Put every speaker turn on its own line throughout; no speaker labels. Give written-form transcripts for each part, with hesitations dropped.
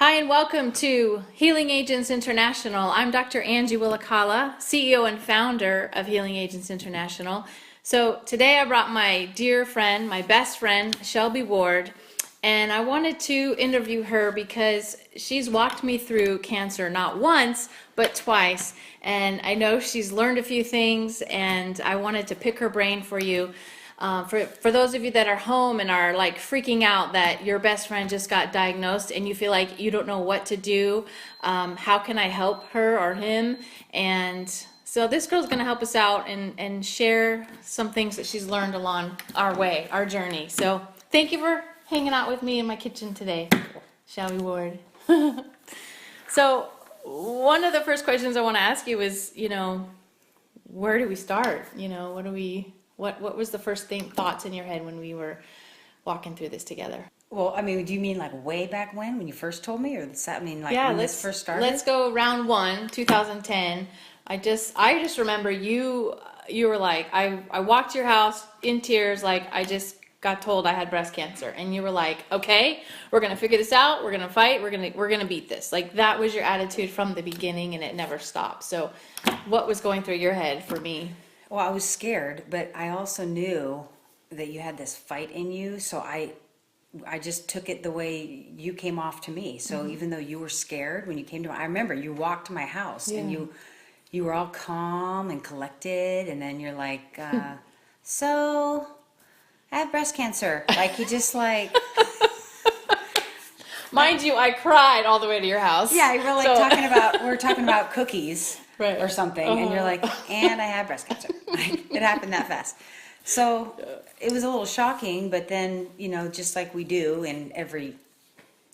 Hi and welcome to Healing Agents International. I'm Dr. Angie Willakala, CEO and founder of Healing Agents International. So today I brought my dear friend, my best friend, Shelby Ward, and I wanted to interview her because she's walked me through cancer not once, but twice. And I know she's learned a few things, and I wanted to pick her brain for you. For those of you that are home and are like freaking out that your best friend just got diagnosed and you feel like you don't know what to do, how can I help her or him? And so this girl's going to help us out and share some things that she's learned along our journey. So thank you for hanging out with me in my kitchen today, Shelby Ward. So one of the first questions I want to ask you is, where do we start? What was the first thoughts in your head when we were walking through this together?
Well, I mean, do you mean like way back when you first told me, or when this first started?
Let's go round one, 2010. I just remember you were like, I walked to your house in tears, like I just got told I had breast cancer, and you were like, okay, we're gonna figure this out, we're gonna fight, we're gonna beat this. Like that was your attitude from the beginning, and it never stopped. So, what was going through your head for me?
Well, I was scared, but I also knew that you had this fight in you, so I just took it the way you came off to me. So even though you were scared when you came to I remember you walked to my house and you were all calm and collected, and then you're like, so I have breast cancer. Like you just like
Mind you, I cried all the way to your house.
Yeah, we were talking about cookies. Right. Or something, and you're like, and I have breast cancer. Like, it happened that fast. So it was a little shocking, but then, just like we do in everything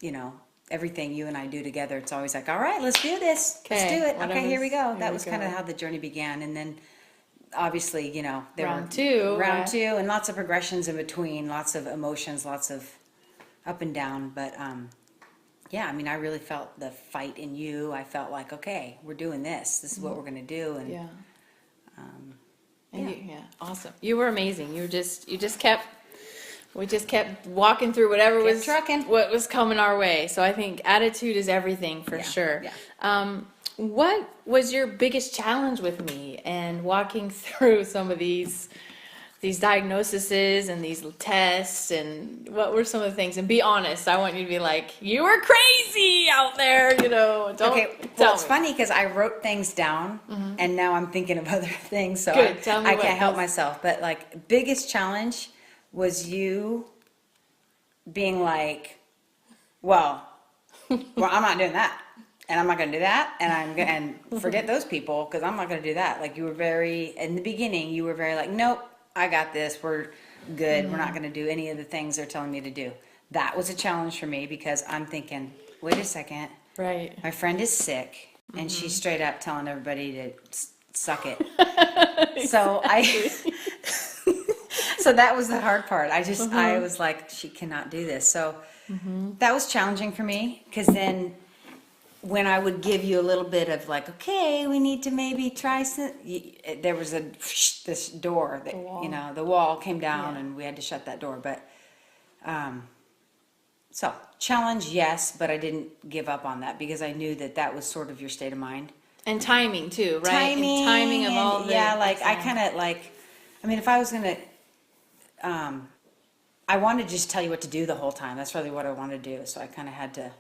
you and I do together, it's always like, all right, let's do this. Let's do it. Okay, here we go. That was kind of how the journey began. And then obviously, there
round
were two, and lots of progressions in between, lots of emotions, lots of up and down. But yeah, I mean, I really felt the fight in you. I felt like, okay, we're doing this. This is what we're going to do. And
awesome. You were amazing. We just kept walking through whatever what was coming our way. So I think attitude is everything for sure. Yeah. What was your biggest challenge with me and walking through some of these diagnoses and these tests, and what were some of the things? And be honest. I want you to be like, you were crazy out there, Don't
Well, it's funny because I wrote things down, and now I'm thinking of other things, so I can't help myself. But like, biggest challenge was you being like, well, I'm not doing that, and I'm not going to do that, and forget those people because I'm not going to do that. Like, you were in the beginning, you were very like, nope. I got this. We're good. We're not going to do any of the things they're telling me to do. That was a challenge for me because I'm thinking, wait a second.
Right.
My friend is sick, and she's straight up telling everybody to suck it. So so that was the hard part. I was like, she cannot do this. So that was challenging for me because then when I would give you a little bit of like, okay, we need to maybe try some, there was this door that, the wall came down and we had to shut that door. But, so challenge, yes, but I didn't give up on that because I knew that was sort of your state of mind.
And timing too, right? Timing of all the.
Yeah, like I kind of like, I mean, if I was going to, I wanted to just tell you what to do the whole time. That's really what I wanted to do. So I kind of had to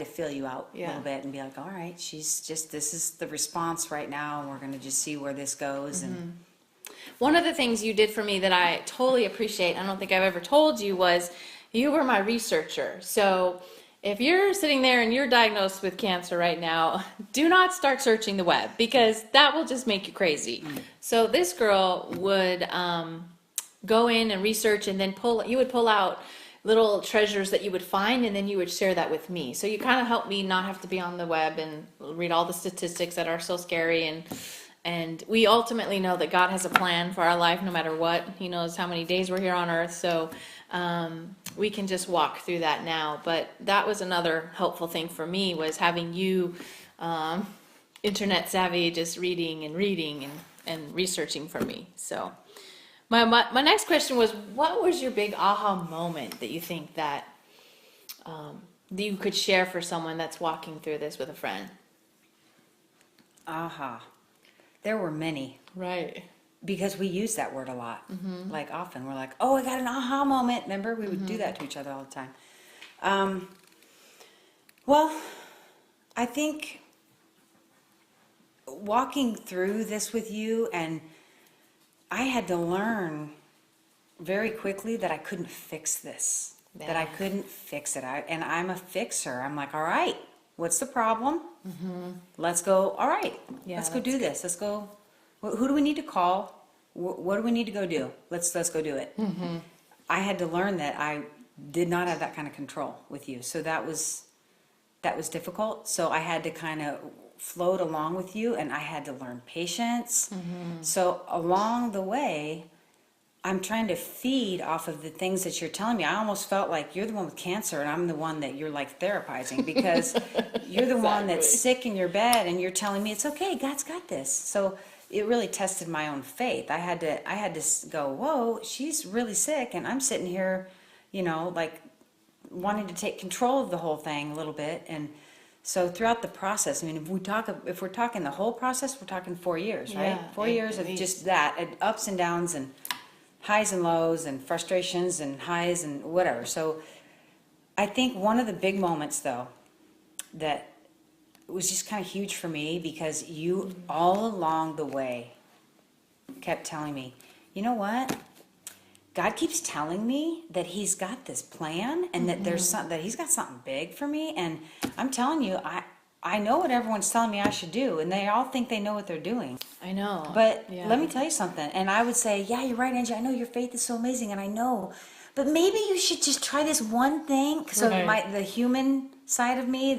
fill you out a little bit and be like, all right, this is the response right now, and we're going to just see where this goes. And
one of the things you did for me that I totally appreciate, I don't think I've ever told you, was you were my researcher. So if you're sitting there and you're diagnosed with cancer right now, do not start searching the web because that will just make you crazy. So this girl would go in and research, and then you would pull out little treasures that you would find, and then you would share that with me. So you kind of helped me not have to be on the web and read all the statistics that are so scary. And we ultimately know that God has a plan for our life no matter what. He knows how many days we're here on earth. So we can just walk through that now. But that was another helpful thing for me, was having you internet savvy, just reading and researching for me. So My next question was, what was your big aha moment that you think that that you could share for someone that's walking through this with a friend?
Aha. There were many.
Right.
Because we use that word a lot. Like often we're like, oh, I got an aha moment. Remember, we would do that to each other all the time. Well, I think walking through this with you, and I had to learn very quickly that I couldn't fix this, that I couldn't fix it. And I'm a fixer. I'm like, all right, what's the problem? Let's go, all right, let's go do this. Let's go, who do we need to call? What do we need to go do? Let's go do it. I had to learn that I did not have that kind of control with you. So that was difficult. So I had to kind of float along with you, and I had to learn patience. So along the way, I'm trying to feed off of the things that you're telling me. I almost felt like you're the one with cancer and I'm the one that you're like therapizing, because you're the one that's sick in your bed and you're telling me it's okay, God's got this. So it really tested my own faith. I had to go, whoa, she's really sick, and I'm sitting here, like wanting to take control of the whole thing a little bit. And so throughout the process, I mean, if we're talking the whole process, we're talking 4 years, right?
Yeah,
4 years of just that, and ups and downs and highs and lows and frustrations and highs and whatever. So I think one of the big moments, though, that was just kind of huge for me, because you all along the way kept telling me, you know what? God keeps telling me that He's got this plan, and that that He's got something big for me. And I'm telling you, I know what everyone's telling me I should do, and they all think they know what they're doing.
I know.
But let me tell you something. And I would say, yeah, you're right, Angie. I know your faith is so amazing, and I know. But maybe you should just try this one thing. So the human side of me,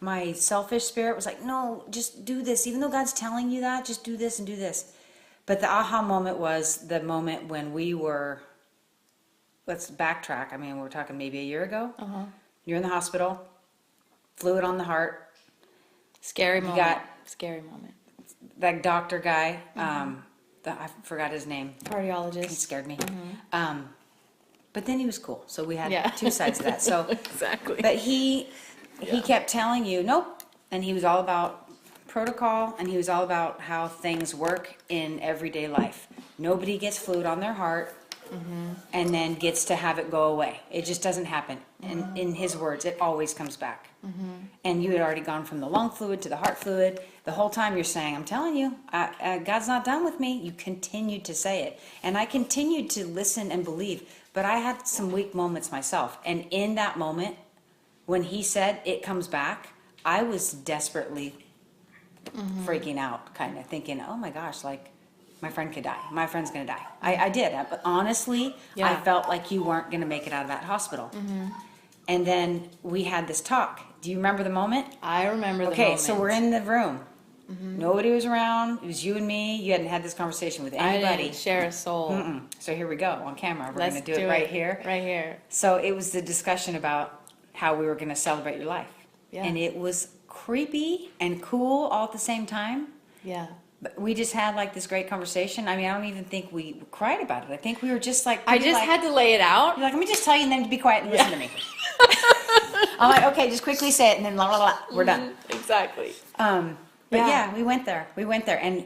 my selfish spirit was like, no, just do this. Even though God's telling you that, just do this and do this. But the aha moment was the moment when we were, let's backtrack. I mean, we're talking maybe a year ago. You're in the hospital, fluid on the heart.
Scary moment. Scary moment.
That doctor guy, I forgot his name.
Cardiologist.
He scared me. But then he was cool. So we had two sides of that. So
exactly.
But he kept telling you, nope. And he was all about protocol, and he was all about how things work in everyday life. Nobody gets fluid on their heart and then gets to have it go away. It just doesn't happen. And in his words, it always comes back. And you had already gone from the lung fluid to the heart fluid. The whole time you're saying, I'm telling you, God's not done with me. You continued to say it. And I continued to listen and believe. But I had some weak moments myself. And in that moment, when he said it comes back, I was desperately freaking out, kind of thinking, oh my gosh, like my friend could die. My friend's going to die. I did. But honestly, I felt like you weren't going to make it out of that hospital. And then we had this talk. Do you remember the moment?
I remember the moment.
Okay, so we're in the room. Nobody was around. It was you and me. You hadn't had this conversation with anybody.
I didn't share a soul.
So here we go on camera. We're going to do it
right
here.
Right here.
So it was the discussion about how we were going to celebrate your life.
Yeah.
And it was creepy and cool all at the same time.
Yeah.
But we just had like this great conversation. I mean, I don't even think we cried about it. I think we were just like,
I just had to lay it out.
You're like, let me just tell you, and then to be quiet and listen to me. I'm like, okay, just quickly say it, and then blah, blah, blah, we're done.
Exactly.
But yeah, we went there. And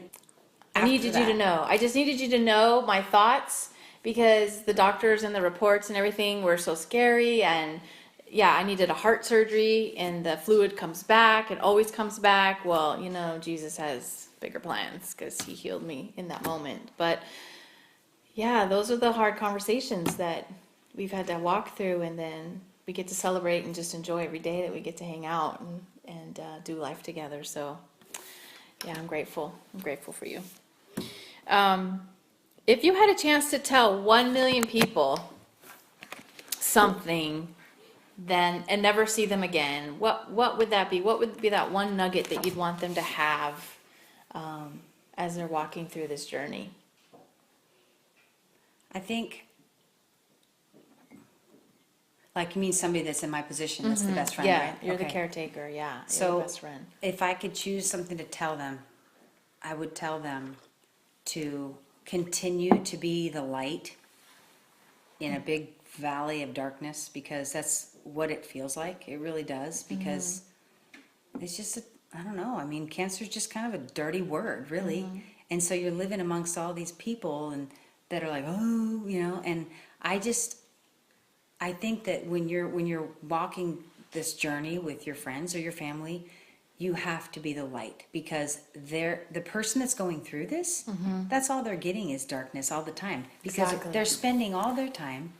I needed you to know. I just needed you to know my thoughts, because the doctors and the reports and everything were so scary. And yeah, I needed a heart surgery, and the fluid comes back. It always comes back. Well, Jesus has bigger plans, because He healed me in that moment. But yeah, those are the hard conversations that we've had to walk through, and then we get to celebrate and just enjoy every day that we get to hang out and do life together. So yeah, I'm grateful. I'm grateful for you. If you had a chance to tell 1 million people something, then and never see them again, what would that be? What would be that one nugget that you'd want them to have as they're walking through this journey?
I think, like, you mean somebody that's in my position, that's the best friend, right?
You're the caretaker, you're
So
the best friend.
if I could choose something to tell them, I would tell them to continue to be the light in a big valley of darkness, because that's what it feels like. It really does, because it's just, I don't know. I mean, cancer is just kind of a dirty word, really. And so you're living amongst all these people and that are like, oh, and I think that when you're walking this journey with your friends or your family, you have to be the light, because the person that's going through this, that's all they're getting is darkness all the time, because they're spending all their time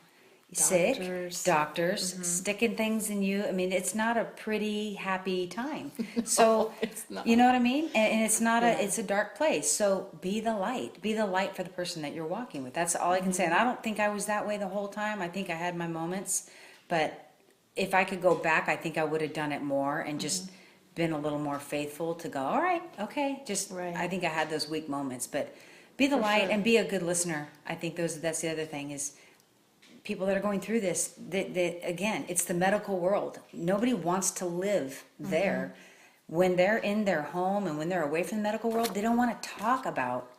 sick, doctors sticking things in you. I mean, it's not a pretty, happy time. So,
it's not.
you know what I mean? And it's not it's a dark place. So be the light. Be the light for the person that you're walking with. That's all I can say. And I don't think I was that way the whole time. I think I had my moments. But if I could go back, I think I would have done it more and just been a little more faithful to go, all right, okay. I think I had those weak moments. But be the light and be a good listener. I think that's the other thing is, people that are going through this, again, it's the medical world. Nobody wants to live there. When they're in their home and when they're away from the medical world, they don't want to talk about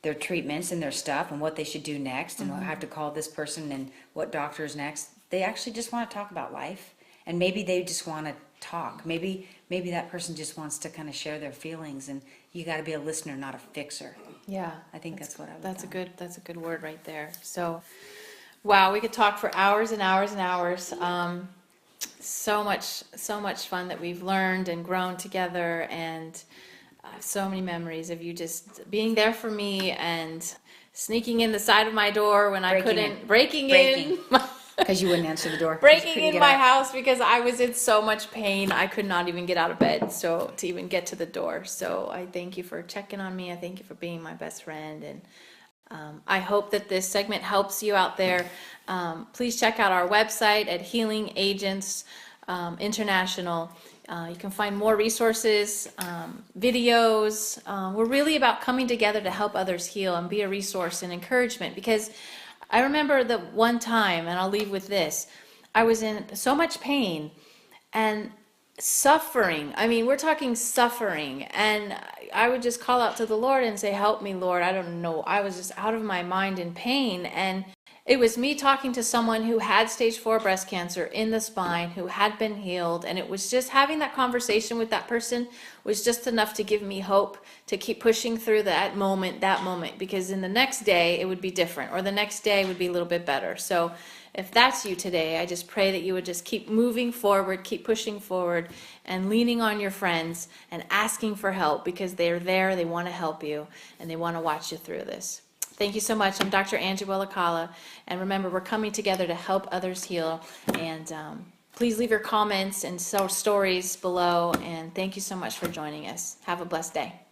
their treatments and their stuff and what they should do next and have to call this person and what doctor's next. They actually just want to talk about life, and maybe they just want to talk. Maybe that person just wants to kind of share their feelings, and you got to be a listener, not a fixer.
Yeah,
I think that's what I would.
That's a good word right there. So. Wow, we could talk for hours and hours and hours. So much fun that we've learned and grown together, and so many memories of you just being there for me and sneaking in the side of my door when I couldn't, breaking in.
Because you wouldn't answer the door.
Breaking in my house because I was in so much pain. I could not even get out of bed to even get to the door. So I thank you for checking on me. I thank you for being my best friend, and I hope that this segment helps you out there. Please check out our website at Healing Agents International. You can find more resources, videos. We're really about coming together to help others heal and be a resource and encouragement, because I remember the one time, and I'll leave with this, I was in so much pain and suffering. I mean, we're talking suffering, and I would just call out to the Lord and say, help me, Lord. I don't know. I was just out of my mind in pain, and it was me talking to someone who had stage 4 breast cancer in the spine, who had been healed, and it was just having that conversation with that person was just enough to give me hope to keep pushing through that moment, because in the next day it would be different, or the next day would be a little bit better. So if that's you today, I just pray that you would just keep moving forward, keep pushing forward, and leaning on your friends and asking for help, because they're there, they want to help you, and they want to watch you through this. Thank you so much. I'm Dr. Angie Willa, and remember, we're coming together to help others heal. And please leave your comments and stories below, and thank you so much for joining us. Have a blessed day.